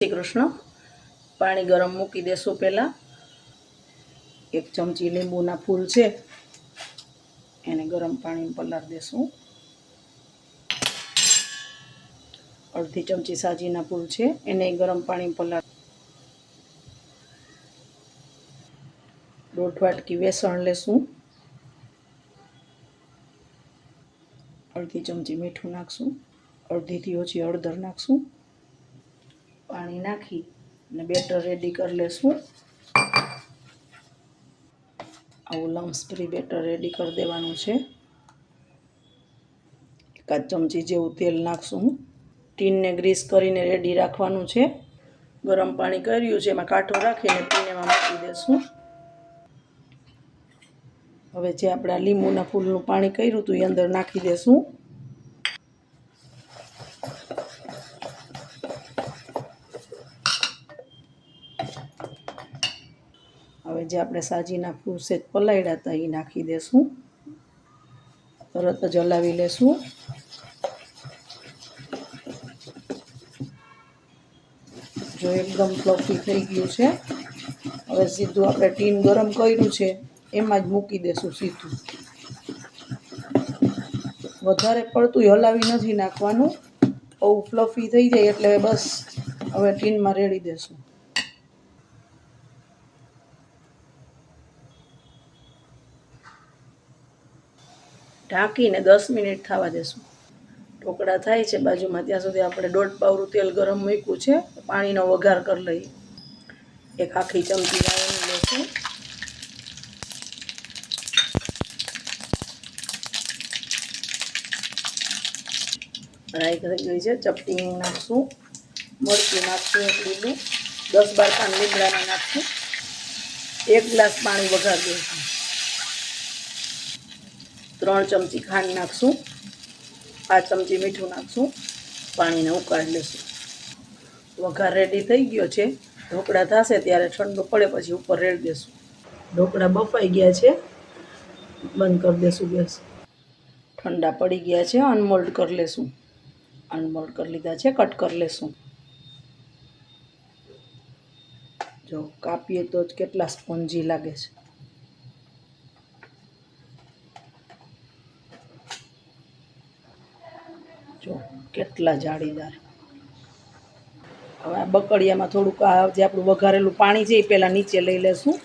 શ્રી કૃષ્ણ। પાણી ગરમ મૂકી દેશું। પહેલાં 1 ચમચી લીંબુના ફૂલ છે એને ગરમ પાણીમાં પલાળી દેશું। અડધી ચમચી સાજીના ફૂલ છે એને ગરમ પાણીમાં પલાળી। 1/2 વાટકી બેસણ લેશું। અડધી ચમચી મીઠું નાખશું। અડધીથી ઓછી હળદર નાખશું। પાણી નાખી અને બેટર રેડી કરી લેશું। આવું લમ્સ ફ્રી બેટર રેડી કરી દેવાનું છે। 1 ચમચી જેવું તેલ નાખશું। ટીનને ગ્રીસ કરીને રેડી રાખવાનું છે। ગરમ પાણી કર્યું છે એમાં કાંઠો રાખીને ટીનમાં મૂકી દેશું। હવે જે આપણે લીંબુના ફૂલનું પાણી કર્યું હતું એ અંદર નાખી દેશું। હવે જે આપણે સાજીના ફૂલ સેજ પલાળ્યા હતા એ નાખી દેશું। તરત જ હલાવી લેશું। જો એકદમ ફ્લફી થઈ ગયું છે। હવે સીધું આપણે ટીન ગરમ કર્યું છે એમાં જ મૂકી દેશું સીધું। વધારે પડતું હલાવી નથી નાખવાનું। બહુ ફ્લફી થઈ જાય એટલે બસ હવે ટીનમાં રેડી દેશું। ઢાંકીને 10 મિનિટ થવા દેશું। ઢોકળા થાય છે બાજુમાં ત્યાં સુધી આપણે 1.5 પાવરું તેલ ગરમ મૂક્યું છે। પાણીનો વઘાર કરી લઈએ। 1 આખી ચમચી રાઈ લેશું। રાઈ થઈ ગઈ છે। ચપટી નાખશું। મરચું નાખશું 1 લીંબુ। 10-12 પાન લીમડાના નાખશું। 1 ગ્લાસ પાણી વઘાર દઈશું। 3 ચમચી ખાંડ નાખશું। 5 ચમચી મીઠું નાખશું। પાણીને ઉકાળી લેશું। વઘાર રેડી થઈ ગયો છે। ઢોકળા થશે ત્યારે ઠંડુ પડે પછી ઉપર રેડી દેશું। ઢોકળા બફાઈ ગયા છે। બંધ કરી દેશું ગેસ। ઠંડા પડી ગયા છે। અનમોલ્ડ કરી લેશું। અનમોલ્ડ કરી લીધા છે। કટ કરી લેશું। જો કાપીએ તો જ કેટલા સ્પોન્જી લાગે છે। જો કેટલા જાળીદાર। હવે આ બકડિયામાં થોડુંક જે આપણું વઘારેલું પાણી છે એ પહેલાં નીચે લઈ લેશું।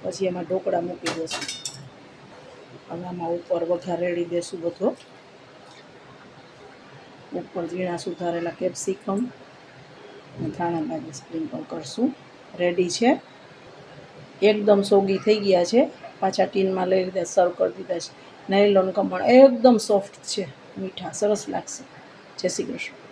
પછી એમાં ઢોકળા મૂકી દેશું। હવે આમાં ઉપર વઘાર રેડી દેશું બધો। ઉપર ઝીણા સુધારેલા કેપ્સિકમ અને ધાણા ભાજી સ્પ્રિંકલ કરશું। રેડી છે। એકદમ સોગી થઈ ગયા છે। પાછા ટીનમાં લઈ લીધા સર્વ કરી દીધા છે। નાયલોન ખમણ એકદમ સોફ્ટ છે। મીઠા સરસ લાગશે। જય શ્રી કૃષ્ણ।